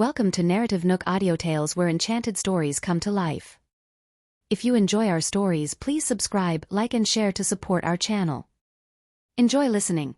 Welcome to NarrativeNook audio tales where enchanted stories come to life. If you enjoy our stories, please subscribe, like and share to support our channel. Enjoy listening.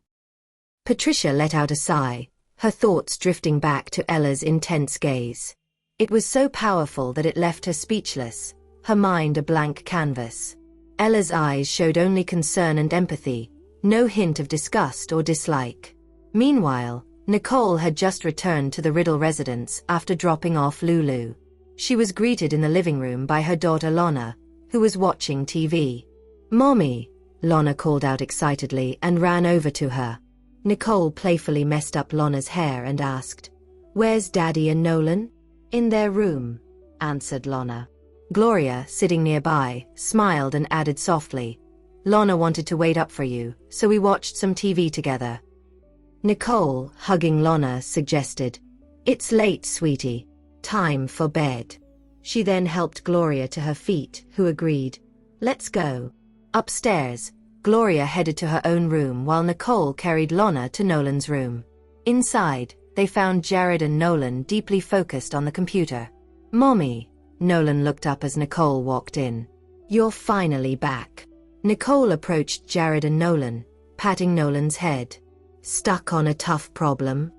Patricia let out a sigh, her thoughts drifting back to Ella's intense gaze. It was so powerful that it left her speechless, her mind a blank canvas. Ella's eyes showed only concern and empathy, no hint of disgust or dislike. Meanwhile, Nicole had just returned to the Riddle residence after dropping off Lulu. She was greeted in the living room by her daughter Lonna, who was watching TV. "Mommy," Lonna called out excitedly and ran over to her. Nicole playfully messed up Lonna's hair and asked, "Where's Daddy and Nolan?" "In their room," answered Lonna. Gloria, sitting nearby, smiled and added softly, "Lonna wanted to wait up for you, so we watched some TV together." Nicole, hugging Lonna, suggested, "It's late, sweetie. Time for bed." She then helped Gloria to her feet, who agreed. "Let's go." Upstairs, Gloria headed to her own room while Nicole carried Lonna to Nolan's room. Inside, they found Jared and Nolan deeply focused on the computer. "Mommy," Nolan looked up as Nicole walked in. "You're finally back." Nicole approached Jared and Nolan, patting Nolan's head. "Stuck on a tough problem?"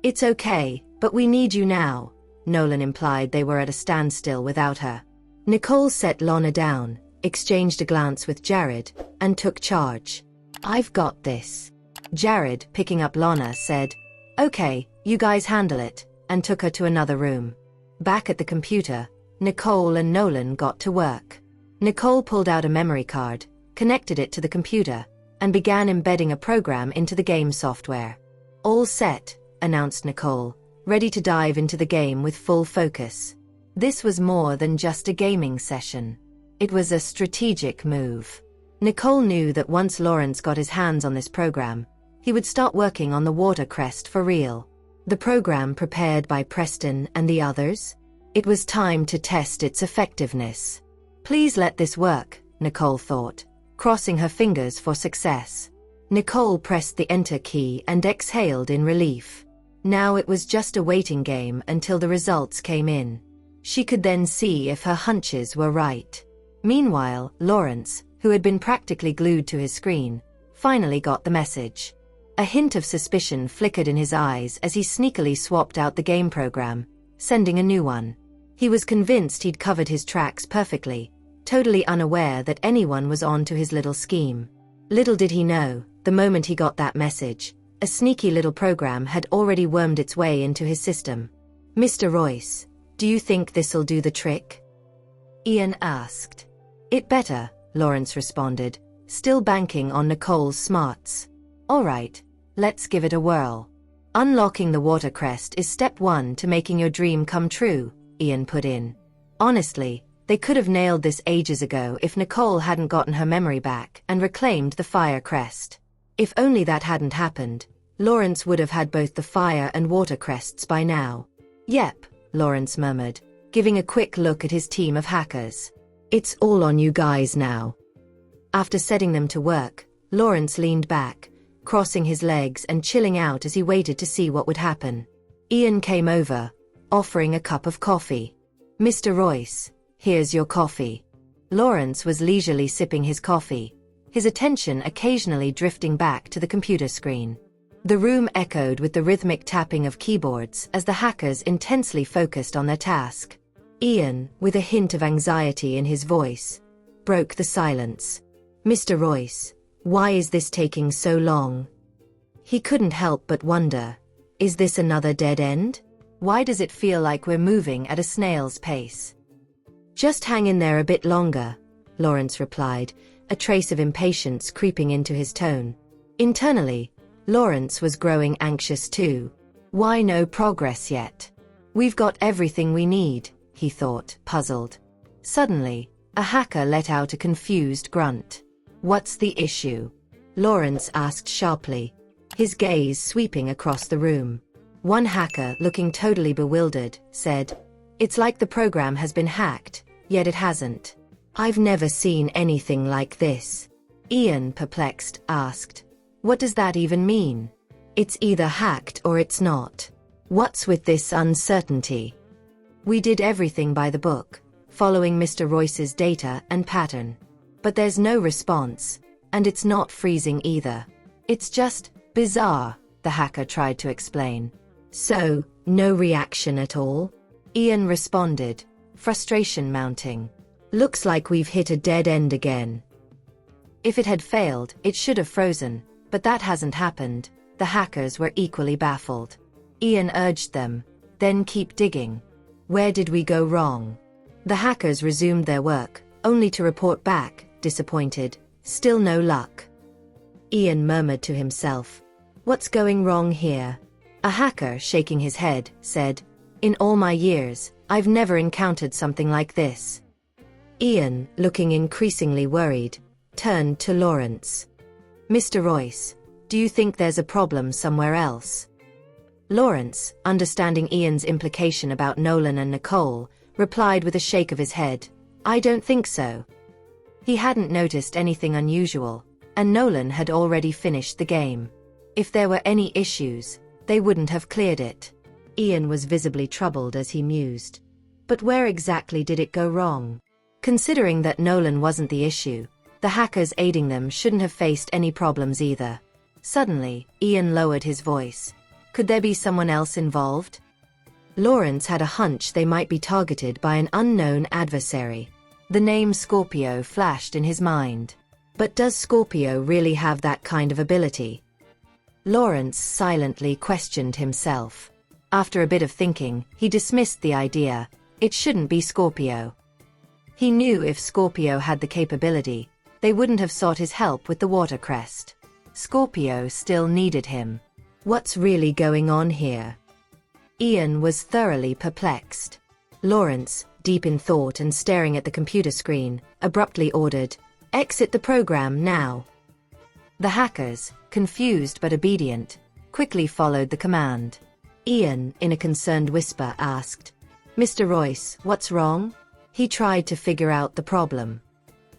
"It's okay, but we need you now." Nolan implied they were at a standstill without her. Nicole set Lonna down, exchanged a glance with Jared, and took charge. "I've got this." Jared, picking up Lonna, said, "Okay, you guys handle it," and took her to another room. Back at the computer, Nicole and Nolan got to work. Nicole pulled out a memory card, connected it to the computer, and began embedding a program into the game software. "All set," announced Nicole, ready to dive into the game with full focus. This was more than just a gaming session. It was a strategic move. Nicole knew that once Lawrence got his hands on this program, he would start working on the water crest for real. The program prepared by Preston and the others? It was time to test its effectiveness. "Please let this work," Nicole thought, crossing her fingers for success. Nicole pressed the enter key and exhaled in relief. Now it was just a waiting game until the results came in. She could then see if her hunches were right. Meanwhile, Lawrence, who had been practically glued to his screen, finally got the message. A hint of suspicion flickered in his eyes as he sneakily swapped out the game program, sending a new one. He was convinced he'd covered his tracks perfectly, totally unaware that anyone was on to his little scheme. Little did he know, the moment he got that message, a sneaky little program had already wormed its way into his system. "Mr. Royce, do you think this'll do the trick?" Ian asked. "It better," Lawrence responded, still banking on Nicole's smarts. "All right, let's give it a whirl. Unlocking the water crest is step 1 to making your dream come true," Ian put in. Honestly, they could have nailed this ages ago if Nicole hadn't gotten her memory back and reclaimed the fire crest. If only that hadn't happened, Lawrence would have had both the fire and water crests by now. "Yep," Lawrence murmured, giving a quick look at his team of hackers. "It's all on you guys now." After setting them to work, Lawrence leaned back, crossing his legs and chilling out as he waited to see what would happen. Ian came over, offering a cup of coffee. "Mr. Royce, here's your coffee." Lawrence was leisurely sipping his coffee, his attention occasionally drifting back to the computer screen. The room echoed with the rhythmic tapping of keyboards as the hackers intensely focused on their task. Ian, with a hint of anxiety in his voice, broke the silence. "Mr. Royce, why is this taking so long?" He couldn't help but wonder, is this another dead end? Why does it feel like we're moving at a snail's pace? "Just hang in there a bit longer," Lawrence replied, a trace of impatience creeping into his tone. Internally, Lawrence was growing anxious too. Why no progress yet? "We've got everything we need," he thought, puzzled. Suddenly, a hacker let out a confused grunt. "What's the issue?" Lawrence asked sharply, his gaze sweeping across the room. One hacker, looking totally bewildered, said, "It's like the program has been hacked, yet it hasn't." "I've never seen anything like this." Ian, perplexed, asked, "What does that even mean?" "It's either hacked or it's not." What's with this uncertainty? We did everything by the book, following Mr. Royce's data and pattern. But there's no response, and it's not freezing either. It's just bizarre, the hacker tried to explain. So, no reaction at all? Ian responded, frustration mounting. Looks like we've hit a dead end again. If it had failed, it should have frozen, but that hasn't happened. The hackers were equally baffled. Ian urged them, then keep digging. Where did we go wrong? The hackers resumed their work, only to report back, disappointed, still no luck. Ian murmured to himself, what's going wrong here? A hacker, shaking his head, said, in all my years, I've never encountered something like this. Ian, looking increasingly worried, turned to Lawrence. Mr. Royce, do you think there's a problem somewhere else? Lawrence, understanding Ian's implication about Nolan and Nicole, replied with a shake of his head, I don't think so. He hadn't noticed anything unusual, and Nolan had already finished the game. If there were any issues, they wouldn't have cleared it. Ian was visibly troubled as he mused. But where exactly did it go wrong? Considering that Nolan wasn't the issue, the hackers aiding them shouldn't have faced any problems either. Suddenly, Ian lowered his voice. Could there be someone else involved? Lawrence had a hunch they might be targeted by an unknown adversary. The name Scorpio flashed in his mind. But does Scorpio really have that kind of ability? Lawrence silently questioned himself. After a bit of thinking, he dismissed the idea. It shouldn't be Scorpio. He knew if Scorpio had the capability, they wouldn't have sought his help with the water crest. Scorpio still needed him. What's really going on here? Ian was thoroughly perplexed. Lawrence, deep in thought and staring at the computer screen, abruptly ordered, exit the program now. The hackers, confused but obedient, quickly followed the command. Ian, in a concerned whisper, asked, Mr. Royce, what's wrong? He tried to figure out the problem.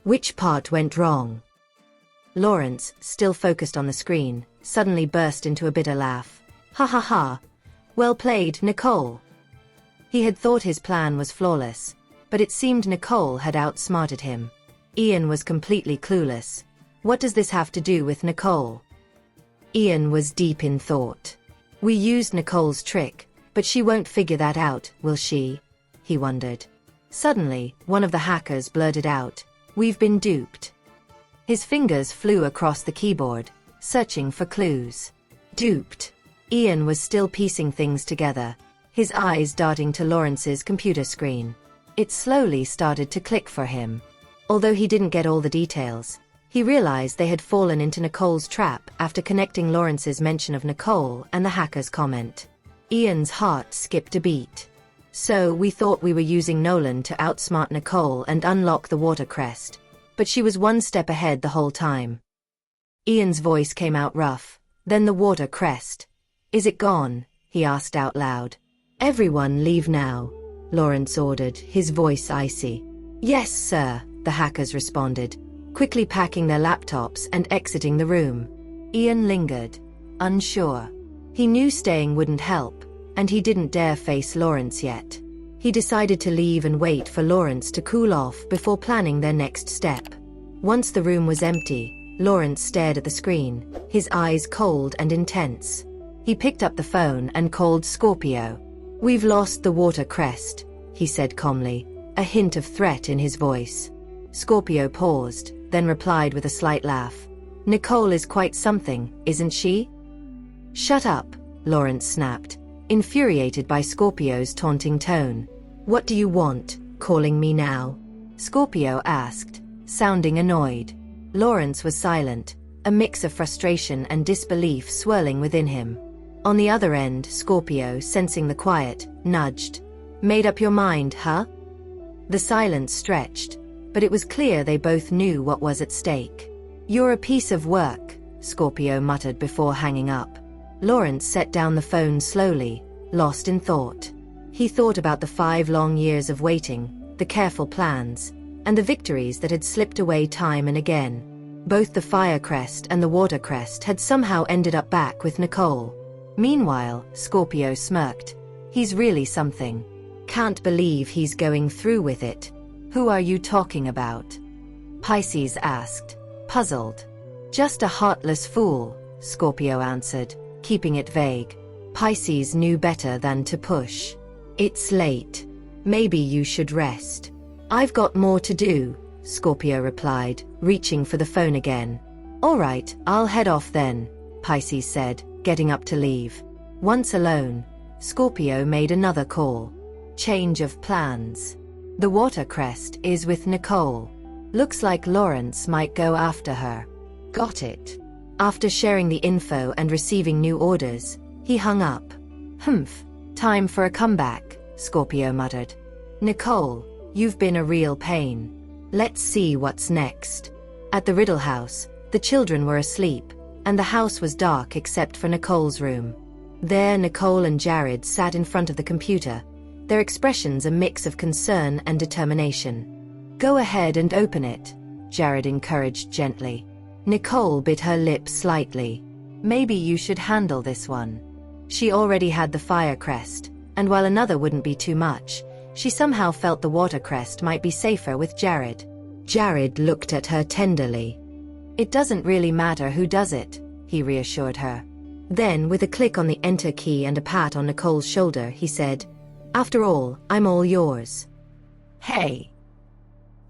Which part went wrong? Lawrence, still focused on the screen, suddenly burst into a bitter laugh. Ha ha ha. Well played, Nicole. He had thought his plan was flawless, but it seemed Nicole had outsmarted him. Ian was completely clueless. What does this have to do with Nicole? Ian was deep in thought. We used Nicole's trick, but she won't figure that out, will she? He wondered. Suddenly, one of the hackers blurted out, We've been duped. His fingers flew across the keyboard, searching for clues. Duped. Ian was still piecing things together, his eyes darting to Lawrence's computer screen. It slowly started to click for him. Although he didn't get all the details, he realized they had fallen into Nicole's trap after connecting Lawrence's mention of Nicole and the hacker's comment. Ian's heart skipped a beat. So we thought we were using Nolan to outsmart Nicole and unlock the water crest, but she was one step ahead the whole time. Ian's voice came out rough. Then the water crest. Is it gone? He asked out loud. Everyone leave now, Lawrence ordered, his voice icy. Yes, sir, the hackers responded, quickly packing their laptops and exiting the room. Ian lingered, unsure. He knew staying wouldn't help, and he didn't dare face Lawrence yet. He decided to leave and wait for Lawrence to cool off before planning their next step. Once the room was empty, Lawrence stared at the screen, his eyes cold and intense. He picked up the phone and called Scorpio. We've lost the water crest, he said calmly, a hint of threat in his voice. Scorpio paused, then replied with a slight laugh. Nicole is quite something, isn't she? Shut up, Lawrence snapped, infuriated by Scorpio's taunting tone. What do you want, calling me now? Scorpio asked, sounding annoyed. Lawrence was silent, a mix of frustration and disbelief swirling within him. On the other end, Scorpio, sensing the quiet, nudged. Made up your mind, huh? The silence stretched, but it was clear they both knew what was at stake. You're a piece of work, Scorpio muttered before hanging up. Lawrence set down the phone slowly, lost in thought. He thought about the 5 long years of waiting, the careful plans, and the victories that had slipped away time and again. Both the fire crest and the water crest had somehow ended up back with Nicole. Meanwhile, Scorpio smirked. He's really something. Can't believe he's going through with it. Who are you talking about? Pisces asked, puzzled. Just a heartless fool, Scorpio answered, keeping it vague. Pisces knew better than to push. It's late. Maybe you should rest. I've got more to do, Scorpio replied, reaching for the phone again. All right, I'll head off then, Pisces said, getting up to leave. Once alone, Scorpio made another call. Change of plans. The water crest is with Nicole. Looks like Lawrence might go after her. Got it. After sharing the info and receiving new orders, he hung up. Humph. Time for a comeback, Scorpio muttered. Nicole, you've been a real pain. Let's see what's next. At the Riddle house, the children were asleep, and the house was dark except for Nicole's room. There, Nicole and Jared sat in front of the computer, their expressions a mix of concern and determination. Go ahead and open it, Jared encouraged gently. Nicole bit her lip slightly. Maybe you should handle this one. She already had the fire crest, and while another wouldn't be too much, she somehow felt the water crest might be safer with Jared. Jared looked at her tenderly. It doesn't really matter who does it, he reassured her. Then, with a click on the enter key and a pat on Nicole's shoulder, he said, After all, I'm all yours. Hey.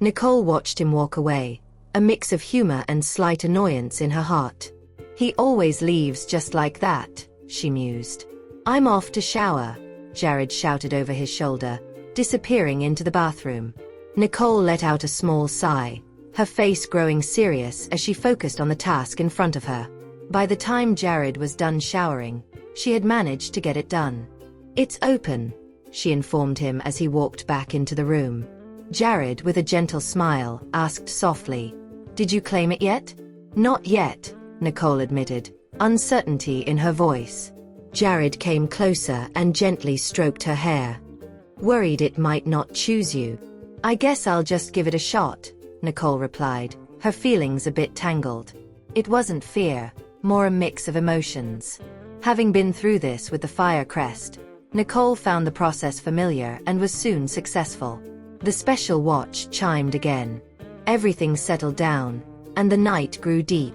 Nicole watched him walk away, a mix of humor and slight annoyance in her heart. He always leaves just like that, she mused. I'm off to shower, Jared shouted over his shoulder, disappearing into the bathroom. Nicole let out a small sigh, her face growing serious as she focused on the task in front of her. By the time Jared was done showering, she had managed to get it done. It's open, she informed him as he walked back into the room. Jared, with a gentle smile, asked softly, Did you claim it yet? Not yet, Nicole admitted, uncertainty in her voice. Jared came closer and gently stroked her hair. Worried it might not choose you. I guess I'll just give it a shot, Nicole replied, her feelings a bit tangled. It wasn't fear, more a mix of emotions. Having been through this with the fire crest, Nicole found the process familiar and was soon successful. The special watch chimed again. Everything settled down, and the night grew deep.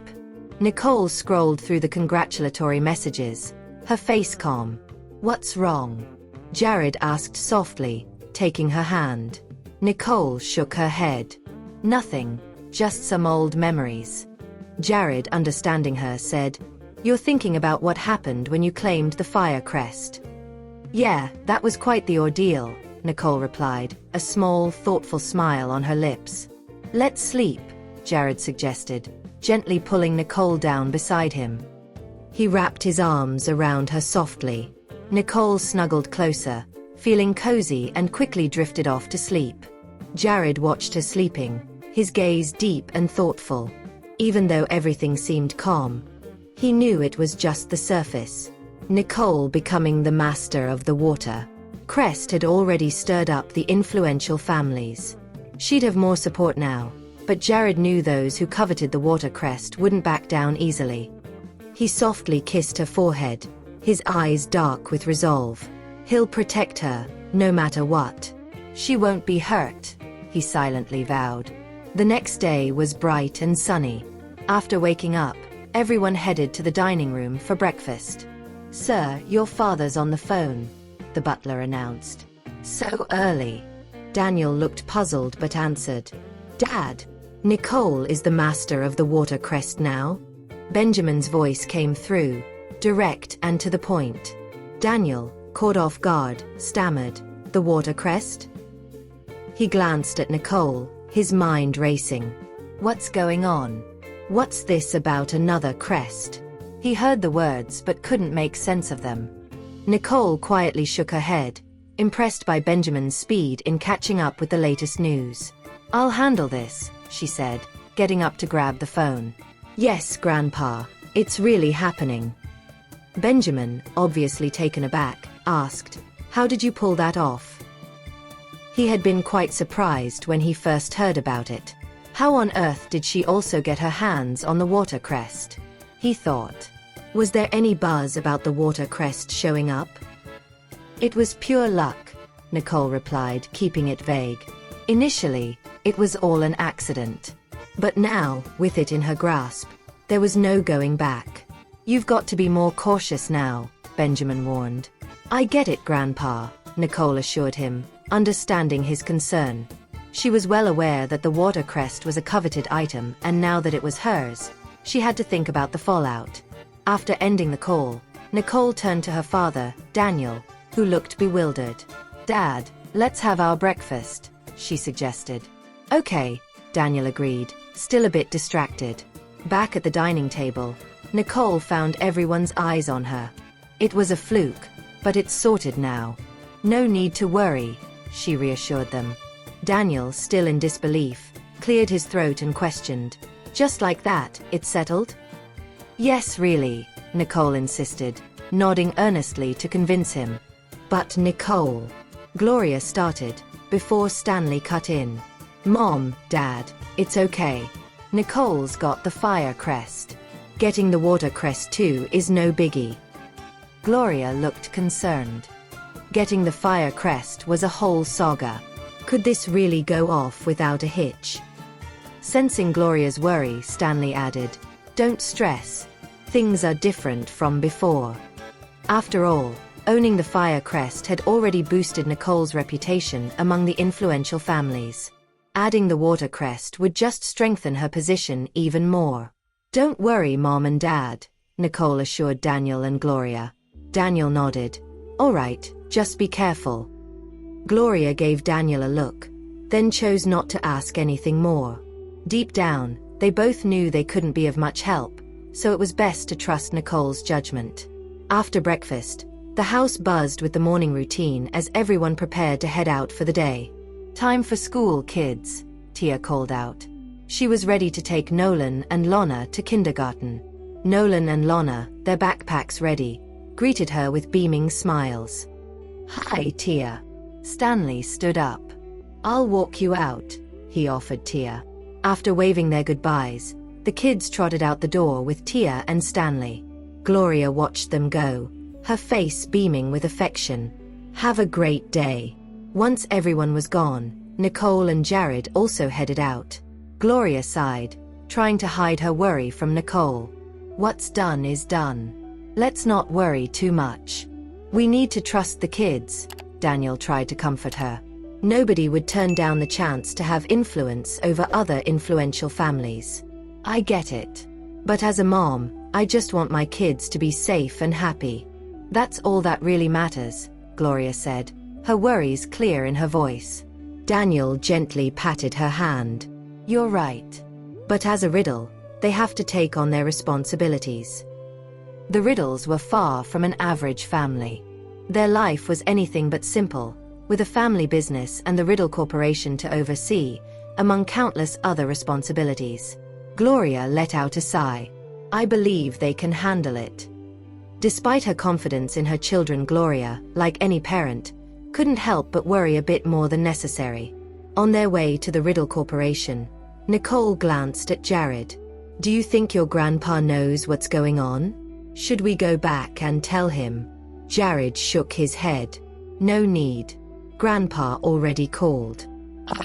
Nicole scrolled through the congratulatory messages, her face calm. What's wrong? Jared asked softly, taking her hand. Nicole shook her head. Nothing, just some old memories. Jared, understanding her, said, You're thinking about what happened when you claimed the fire crest. Yeah, that was quite the ordeal, Nicole replied, a small, thoughtful smile on her lips. Let's sleep, Jared suggested, gently pulling Nicole down beside him. He wrapped his arms around her softly. Nicole snuggled closer, feeling cozy, and quickly drifted off to sleep. Jared watched her sleeping, his gaze deep and thoughtful. Even though everything seemed calm, he knew it was just the surface. Nicole becoming the master of the water crest had already stirred up the influential families. She'd have more support now, but Jared knew those who coveted the water crest wouldn't back down easily. He softly kissed her forehead, his eyes dark with resolve. He'll protect her, no matter what. She won't be hurt, he silently vowed. The next day was bright and sunny. After waking up, everyone headed to the dining room for breakfast. Sir, your father's on the phone, the butler announced. So early? Daniel looked puzzled but answered, Dad, Nicole is the master of the water crest now? Benjamin's voice came through, direct and to the point. Daniel, caught off guard, stammered, The water crest? He glanced at Nicole, his mind racing. What's going on? What's this about another crest? He heard the words but couldn't make sense of them. Nicole quietly shook her head, impressed by Benjamin's speed in catching up with the latest news. I'll handle this, she said, getting up to grab the phone. Yes, Grandpa, it's really happening. Benjamin, obviously taken aback, asked, How did you pull that off? He had been quite surprised when he first heard about it. How on earth did she also get her hands on the water crest? He thought. Was there any buzz about the water crest showing up? It was pure luck, Nicole replied, keeping it vague. Initially, it was all an accident. But now, with it in her grasp, there was no going back. You've got to be more cautious now, Benjamin warned. I get it, Grandpa, Nicole assured him, understanding his concern. She was well aware that the water crest was a coveted item, and now that it was hers, she had to think about the fallout. After ending the call, Nicole turned to her father, Daniel, who looked bewildered. Dad, let's have our breakfast, she suggested. Okay, Daniel agreed, still a bit distracted. Back at the dining table, Nicole found everyone's eyes on her. It was a fluke, but it's sorted now. No need to worry, she reassured them. Daniel, still in disbelief, cleared his throat and questioned, just like that, it's settled? Yes, really, Nicole insisted, nodding earnestly to convince him. But Nicole, Gloria started, before Stanley cut in. Mom, Dad, it's okay. Nicole's got the fire crest. Getting the water crest too is no biggie. Gloria looked concerned. Getting the fire crest was a whole saga. Could this really go off without a hitch? Sensing Gloria's worry, Stanley added, don't stress. Things are different from before. After all, owning the fire crest had already boosted Nicole's reputation among the influential families. Adding the water crest would just strengthen her position even more. Don't worry, Mom and Dad, Nicole assured Daniel and Gloria. Daniel nodded. All right, just be careful. Gloria gave Daniel a look, then chose not to ask anything more. Deep down, they both knew they couldn't be of much help, so it was best to trust Nicole's judgment. After breakfast, the house buzzed with the morning routine as everyone prepared to head out for the day. Time for school, kids, Tia called out. She was ready to take Nolan and Lonna to kindergarten. Nolan and Lonna, their backpacks ready, greeted her with beaming smiles. Hi, Tia. Stanley stood up. I'll walk you out, he offered Tia. After waving their goodbyes, the kids trotted out the door with Tia and Stanley. Gloria watched them go, her face beaming with affection. Have a great day. Once everyone was gone, Nicole and Jared also headed out. Gloria sighed, trying to hide her worry from Nicole. What's done is done. Let's not worry too much. We need to trust the kids, Daniel tried to comfort her. Nobody would turn down the chance to have influence over other influential families. I get it. But as a mom, I just want my kids to be safe and happy. That's all that really matters, Gloria said, her worries clear in her voice. Daniel gently patted her hand. You're right. But as a Riddle, they have to take on their responsibilities. The Riddles were far from an average family. Their life was anything but simple, with a family business and the Riddle Corporation to oversee, among countless other responsibilities. Gloria let out a sigh. I believe they can handle it. Despite her confidence in her children, Gloria, like any parent, couldn't help but worry a bit more than necessary. On their way to the Riddle Corporation, Nicole glanced at Jared. Do you think your grandpa knows what's going on? Should we go back and tell him? Jared shook his head. No need. Grandpa already called.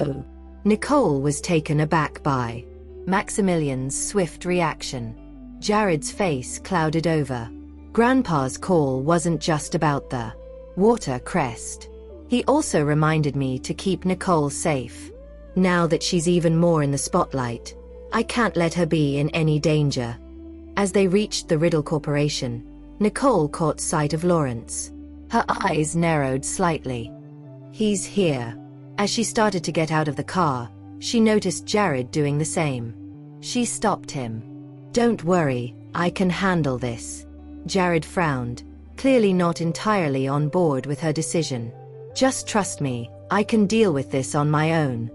Oh. Nicole was taken aback by Maximilian's swift reaction. Jared's face clouded over. Grandpa's call wasn't just about the water crest. He also reminded me to keep Nicole safe. Now that she's even more in the spotlight, I can't let her be in any danger. As they reached the Riddle Corporation, Nicole caught sight of Lawrence. Her eyes narrowed slightly. He's here. As she started to get out of the car, she noticed Jared doing the same. She stopped him. Don't worry, I can handle this. Jared frowned, clearly not entirely on board with her decision. Just trust me, I can deal with this on my own.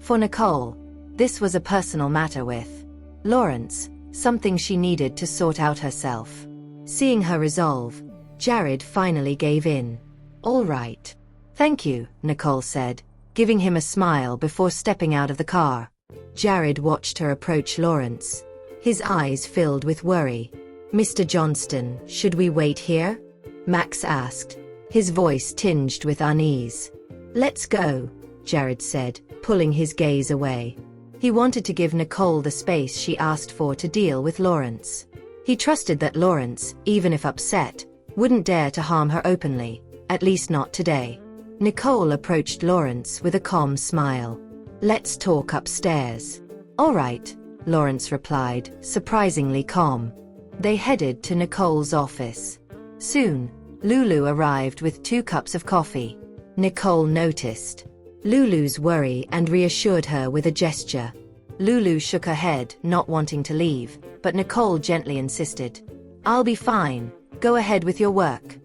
For Nicole, this was a personal matter with Lawrence, something she needed to sort out herself. Seeing her resolve, Jared finally gave in. All right. Thank you, Nicole said, giving him a smile before stepping out of the car. Jared watched her approach Lawrence. His eyes filled with worry. Mr. Johnston, should we wait here? Max asked, his voice tinged with unease. Let's go, Jared said, pulling his gaze away. He wanted to give Nicole the space she asked for to deal with Lawrence. He trusted that Lawrence, even if upset, wouldn't dare to harm her openly, at least not today. Nicole approached Lawrence with a calm smile. Let's talk upstairs. All right, Lawrence replied, surprisingly calm. They headed to Nicole's office. Soon, Lulu arrived with 2 cups of coffee. Nicole noticed Lulu's worry and reassured her with a gesture. Lulu shook her head, not wanting to leave, but Nicole gently insisted. I'll be fine, go ahead with your work.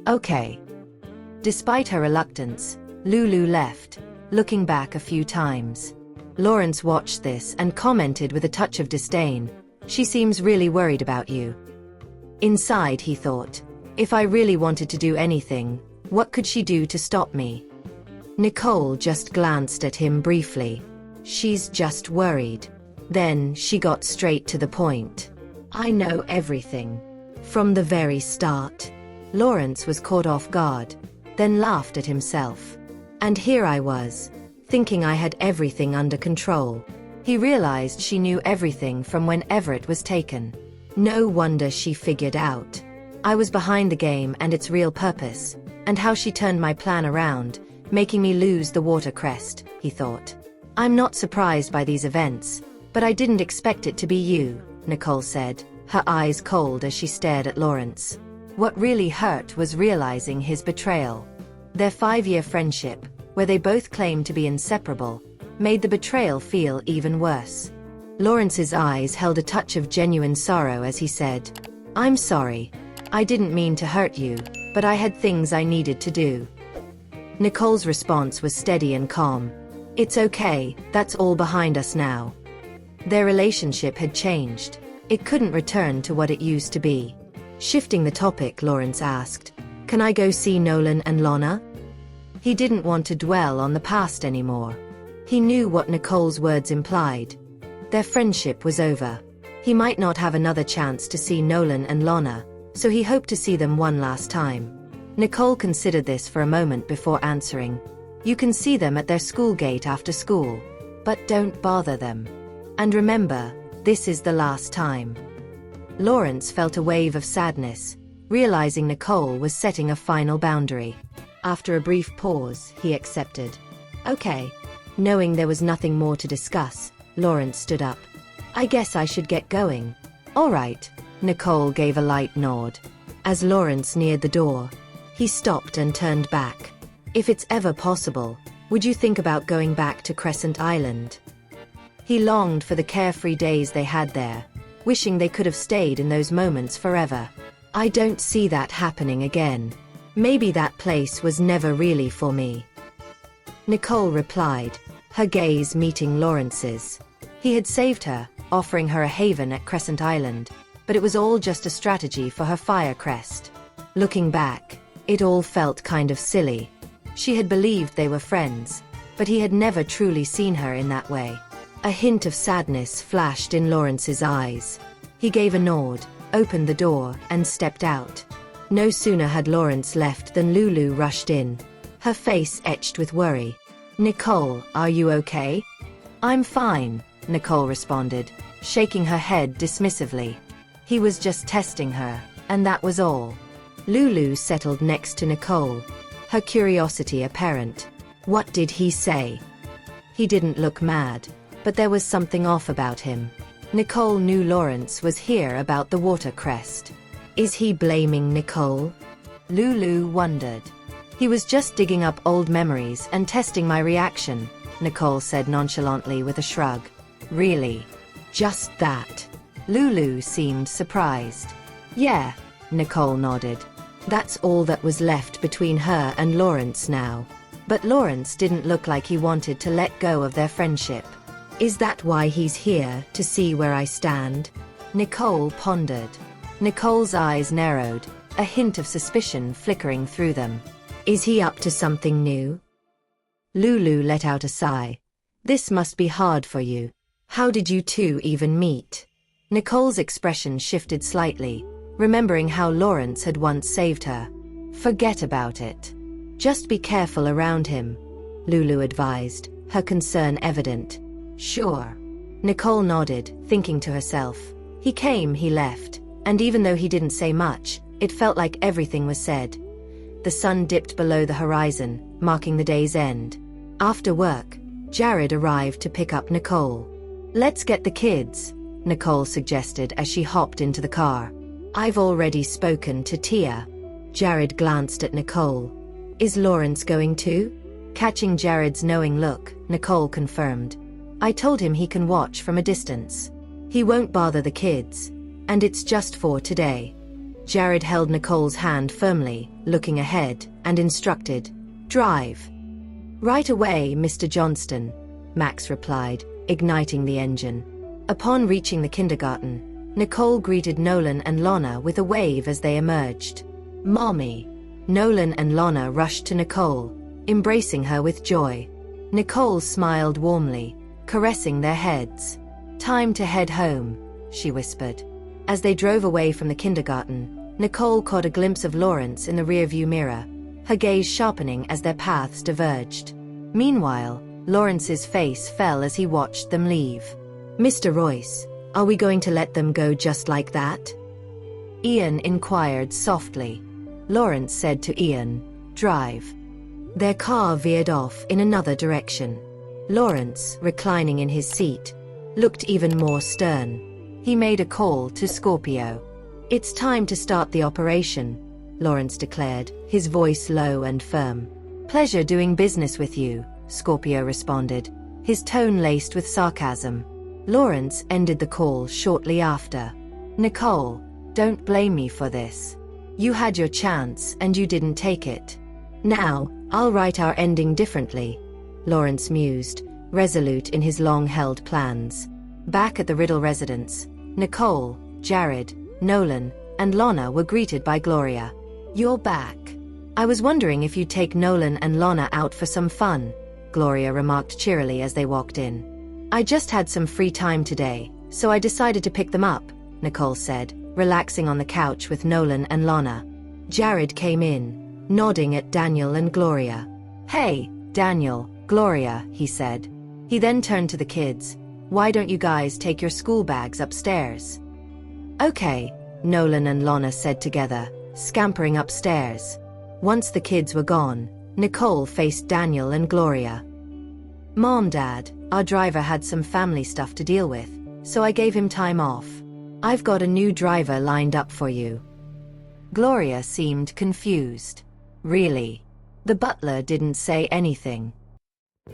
Okay. Despite her reluctance, Lulu left, looking back a few times. Lawrence watched this and commented with a touch of disdain. She seems really worried about you. Inside, he thought, if I really wanted to do anything, what could she do to stop me? Nicole just glanced at him briefly. She's just worried. Then she got straight to the point. I know everything. From the very start. Lawrence was caught off guard, then laughed at himself. And here I was, thinking I had everything under control. He realized she knew everything from when Everett was taken. No wonder she figured out. I was behind the game and its real purpose, and how she turned my plan around, making me lose the water crest, he thought. I'm not surprised by these events, but I didn't expect it to be you, Nicole said, her eyes cold as she stared at Lawrence. What really hurt was realizing his betrayal. Their 5-year friendship, where they both claimed to be inseparable, made the betrayal feel even worse. Lawrence's eyes held a touch of genuine sorrow as he said, I'm sorry. I didn't mean to hurt you, but I had things I needed to do. Nicole's response was steady and calm. It's okay, that's all behind us now. Their relationship had changed. It couldn't return to what it used to be. Shifting the topic, Lawrence asked, Can I go see Nolan and Lana? He didn't want to dwell on the past anymore. He knew what Nicole's words implied. Their friendship was over. He might not have another chance to see Nolan and Lana, so he hoped to see them one last time. Nicole considered this for a moment before answering. You can see them at their school gate after school, but don't bother them. And remember, this is the last time. Lawrence felt a wave of sadness, realizing Nicole was setting a final boundary. After a brief pause, he accepted. Okay. Knowing there was nothing more to discuss, Lawrence stood up. I guess I should get going. All right, Nicole gave a light nod. As Lawrence neared the door, he stopped and turned back. If it's ever possible, would you think about going back to Crescent Island? He longed for the carefree days they had there, wishing they could have stayed in those moments forever. I don't see that happening again. Maybe that place was never really for me. Nicole replied, her gaze meeting Lawrence's. He had saved her, offering her a haven at Crescent Island, but it was all just a strategy for her fire crest. Looking back, it all felt kind of silly. She had believed they were friends, but he had never truly seen her in that way. A hint of sadness flashed in Lawrence's eyes. He gave a nod, opened the door, and stepped out. No sooner had Lawrence left than Lulu rushed in, her face etched with worry. Nicole, are you okay? I'm fine, Nicole responded, shaking her head dismissively. He was just testing her, and that was all. Lulu settled next to Nicole, her curiosity apparent. What did he say? He didn't look mad, but there was something off about him. Nicole knew Lawrence was here about the water crest. Is he blaming Nicole? Lulu wondered. He was just digging up old memories and testing my reaction, Nicole said nonchalantly with a shrug. Really? Just that? Lulu seemed surprised. Yeah, Nicole nodded. That's all that was left between her and Lawrence now. But Lawrence didn't look like he wanted to let go of their friendship. Is that why he's here, to see where I stand? Nicole pondered. Nicole's eyes narrowed, a hint of suspicion flickering through them. Is he up to something new? Lulu let out a sigh. This must be hard for you. How did you two even meet? Nicole's expression shifted slightly, remembering how Lawrence had once saved her. Forget about it. Just be careful around him, Lulu advised, her concern evident. Sure. Nicole nodded, thinking to herself. He came, he left, and even though he didn't say much, it felt like everything was said. The sun dipped below the horizon, marking the day's end. After work, Jared arrived to pick up Nicole. Let's get the kids, Nicole suggested as she hopped into the car. I've already spoken to Tia. Jared glanced at Nicole. Is Lawrence going too? Catching Jared's knowing look, Nicole confirmed. I told him he can watch from a distance. He won't bother the kids, and it's just for today. Jared held Nicole's hand firmly, looking ahead, and instructed, drive. Right away, Mr. Johnston, Max replied, igniting the engine. Upon reaching the kindergarten, Nicole greeted Nolan and Lana with a wave as they emerged. Mommy. Nolan and Lana rushed to Nicole, embracing her with joy. Nicole smiled warmly, caressing their heads. Time to head home, she whispered. As they drove away from the kindergarten, Nicole caught a glimpse of Lawrence in the rearview mirror, her gaze sharpening as their paths diverged. Meanwhile, Lawrence's face fell as he watched them leave. Mr. Royce, are we going to let them go just like that? Ian inquired softly. Lawrence said to Ian, drive. Their car veered off in another direction. Lawrence, reclining in his seat, looked even more stern. He made a call to Scorpio. It's time to start the operation, Lawrence declared, his voice low and firm. Pleasure doing business with you, Scorpio responded, his tone laced with sarcasm. Lawrence ended the call shortly after. Nicole, don't blame me for this. You had your chance and you didn't take it. Now, I'll write our ending differently, Lawrence mused, resolute in his long-held plans. Back at the Riddle residence, Nicole, Jared, Nolan, and Lana were greeted by Gloria. You're back. I was wondering if you'd take Nolan and Lana out for some fun, Gloria remarked cheerily as they walked in. I just had some free time today, so I decided to pick them up, Nicole said, relaxing on the couch with Nolan and Lana. Jared came in, nodding at Daniel and Gloria. Hey, Daniel, Gloria, he said. He then turned to the kids. Why don't you guys take your school bags upstairs? Okay, Nolan and Lana said together, scampering upstairs. Once the kids were gone, Nicole faced Daniel and Gloria. Mom, Dad, our driver had some family stuff to deal with, so I gave him time off. I've got a new driver lined up for you. Gloria seemed confused. Really? The butler didn't say anything.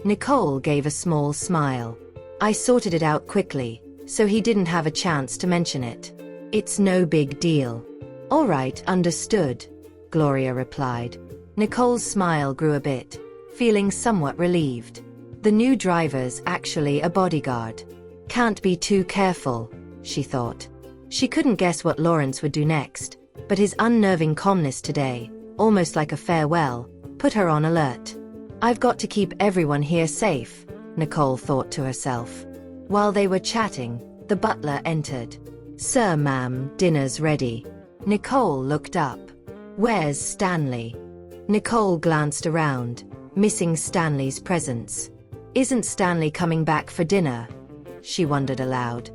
Nicole gave a small smile. I sorted it out quickly, so he didn't have a chance to mention it. It's no big deal. All right, understood, Gloria replied. Nicole's smile grew a bit, feeling somewhat relieved. The new driver's actually a bodyguard. Can't be too careful, she thought. She couldn't guess what Lawrence would do next, but his unnerving calmness today, almost like a farewell, put her on alert. I've got to keep everyone here safe, Nicole thought to herself. While they were chatting, the butler entered. Sir, ma'am, dinner's ready. Nicole looked up. Where's Stanley? Nicole glanced around, missing Stanley's presence. Isn't Stanley coming back for dinner? She wondered aloud.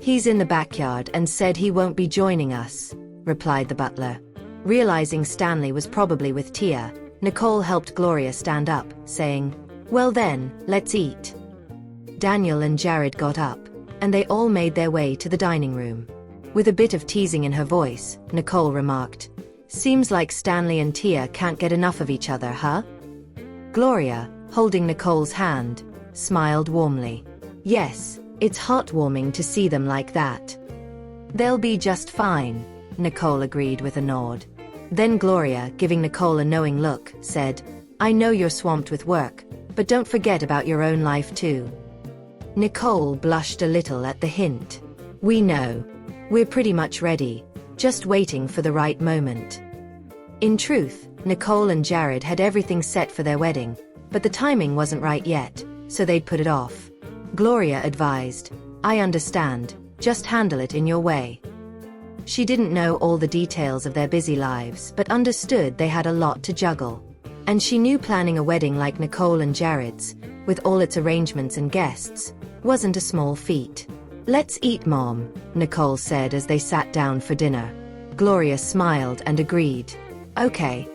He's in the backyard and said he won't be joining us, replied the butler. Realizing Stanley was probably with Tia, Nicole helped Gloria stand up, saying, Well then, let's eat. Daniel and Jared got up, and they all made their way to the dining room. With a bit of teasing in her voice, Nicole remarked, Seems like Stanley and Tia can't get enough of each other, huh? Gloria, holding Nicole's hand, smiled warmly. Yes, it's heartwarming to see them like that. They'll be just fine, Nicole agreed with a nod. Then Gloria, giving Nicole a knowing look, said, I know you're swamped with work, but don't forget about your own life too. Nicole blushed a little at the hint. We know. We're pretty much ready, just waiting for the right moment. In truth, Nicole and Jared had everything set for their wedding, but the timing wasn't right yet, so they'd put it off. Gloria advised, I understand, Just handle it in your way. She didn't know all the details of their busy lives, but understood they had a lot to juggle. And she knew planning a wedding like Nicole and Jared's, with all its arrangements and guests, wasn't a small feat. "Let's eat, Mom," Nicole said as they sat down for dinner. Gloria smiled and agreed. "Okay."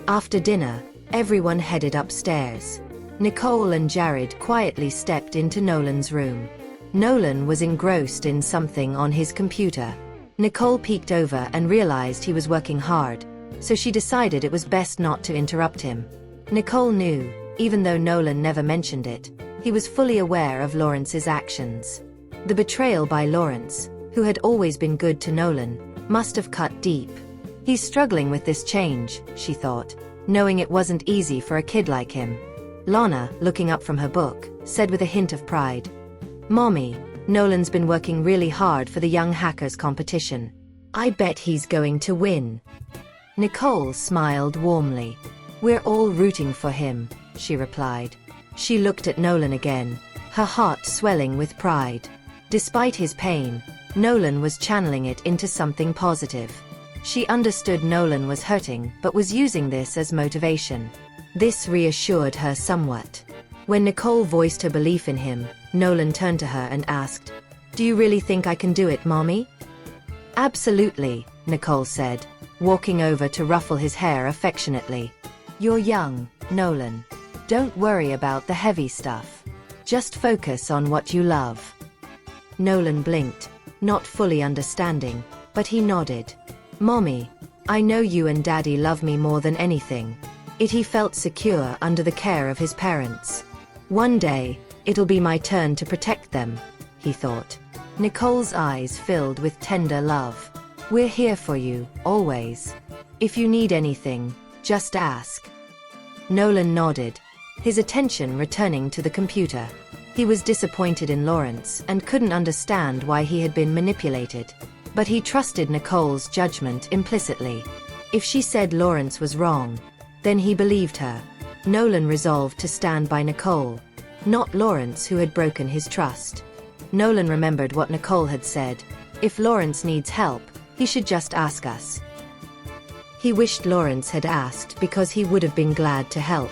After dinner, everyone headed upstairs. Nicole and Jared quietly stepped into Nolan's room. Nolan was engrossed in something on his computer. Nicole peeked over and realized he was working hard, so she decided it was best not to interrupt him. Nicole knew, even though Nolan never mentioned it, he was fully aware of Lawrence's actions. The betrayal by Lawrence, who had always been good to Nolan, must have cut deep. He's struggling with this change, she thought, knowing it wasn't easy for a kid like him. Lana, looking up from her book, said with a hint of pride, "Mommy, Nolan's been working really hard for the young hackers competition. I bet he's going to win." Nicole smiled warmly. "We're all rooting for him," she replied. She looked at Nolan again, her heart swelling with pride. Despite his pain, Nolan was channeling it into something positive. She understood Nolan was hurting but was using this as motivation. This reassured her somewhat. When Nicole voiced her belief in him, Nolan turned to her and asked, "Do you really think I can do it, Mommy?" "Absolutely," Nicole said, walking over to ruffle his hair affectionately. "You're young, Nolan. Don't worry about the heavy stuff. Just focus on what you love." Nolan blinked, not fully understanding, but he nodded. "Mommy, I know you and Daddy love me more than anything." He felt secure under the care of his parents. "One day, it'll be my turn to protect them," he thought. Nicole's eyes filled with tender love. "We're here for you, always. If you need anything, just ask." Nolan nodded, his attention returning to the computer. He was disappointed in Lawrence and couldn't understand why he had been manipulated. But he trusted Nicole's judgment implicitly. If she said Lawrence was wrong, then he believed her. Nolan resolved to stand by Nicole, not Lawrence, who had broken his trust. Nolan remembered what Nicole had said. If Lawrence needs help, he should just ask us. He wished Lawrence had asked because he would have been glad to help.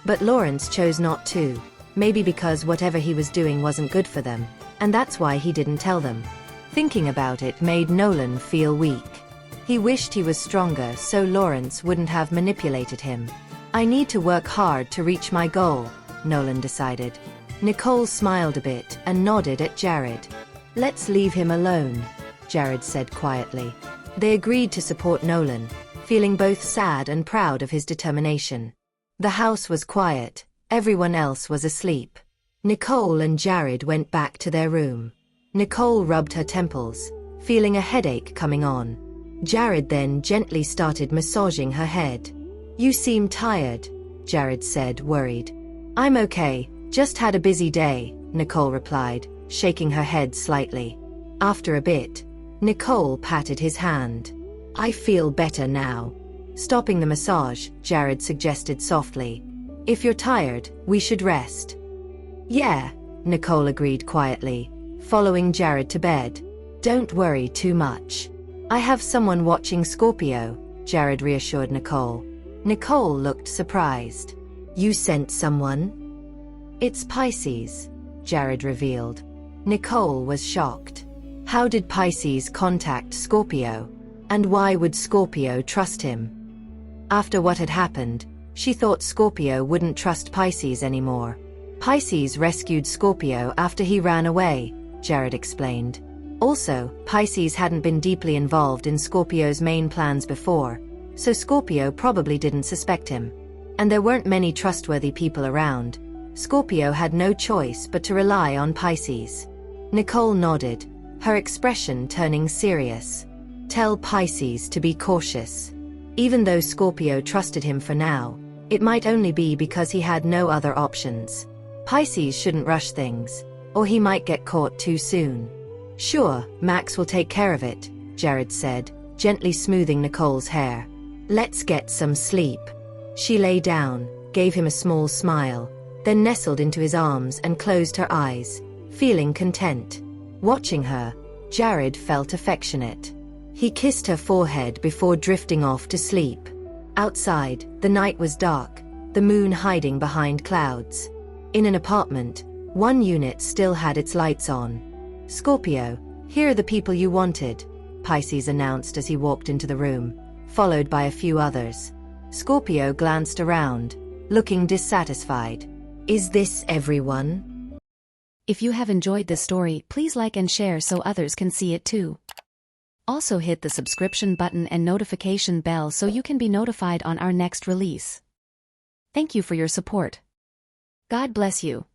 But Lawrence chose not to, maybe because whatever he was doing wasn't good for them, and that's why he didn't tell them. Thinking about it made Nolan feel weak. He wished he was stronger so Lawrence wouldn't have manipulated him. "I need to work hard to reach my goal," Nolan decided. Nicole smiled a bit and nodded at Jared. "Let's leave him alone," Jared said quietly. They agreed to support Nolan, feeling both sad and proud of his determination. The house was quiet, everyone else was asleep. Nicole and Jared went back to their room. Nicole rubbed her temples, feeling a headache coming on. Jared then gently started massaging her head. "You seem tired," Jared said, worried. "I'm okay, just had a busy day," Nicole replied, shaking her head slightly. After a bit, Nicole patted his hand. "I feel better now." Stopping the massage, Jared suggested softly, "If you're tired, we should rest." "Yeah," Nicole agreed quietly, following Jared to bed. "Don't worry too much. I have someone watching Scorpio," Jared reassured Nicole. Nicole looked surprised. "You sent someone?" "It's Pisces," Jared revealed. Nicole was shocked. How did Pisces contact Scorpio? And why would Scorpio trust him? After what had happened, she thought Scorpio wouldn't trust Pisces anymore. "Pisces rescued Scorpio after he ran away," Jared explained. Also, Pisces hadn't been deeply involved in Scorpio's main plans before, so Scorpio probably didn't suspect him. And there weren't many trustworthy people around. Scorpio had no choice but to rely on Pisces. Nicole nodded, her expression turning serious. "Tell Pisces to be cautious." Even though Scorpio trusted him for now, it might only be because he had no other options. Pisces shouldn't rush things, or he might get caught too soon. "Sure, Max will take care of it," Jared said, gently smoothing Nicole's hair. "Let's get some sleep." She lay down, gave him a small smile, then nestled into his arms and closed her eyes, feeling content. Watching her, Jared felt affectionate. He kissed her forehead before drifting off to sleep. Outside, the night was dark, the moon hiding behind clouds. In an apartment, one unit still had its lights on. "Scorpio, here are the people you wanted," Pisces announced as he walked into the room, followed by a few others. Scorpio glanced around, looking dissatisfied. "Is this everyone?" If you have enjoyed this story, please like and share so others can see it too. Also hit the subscription button and notification bell so you can be notified on our next release. Thank you for your support. God bless you.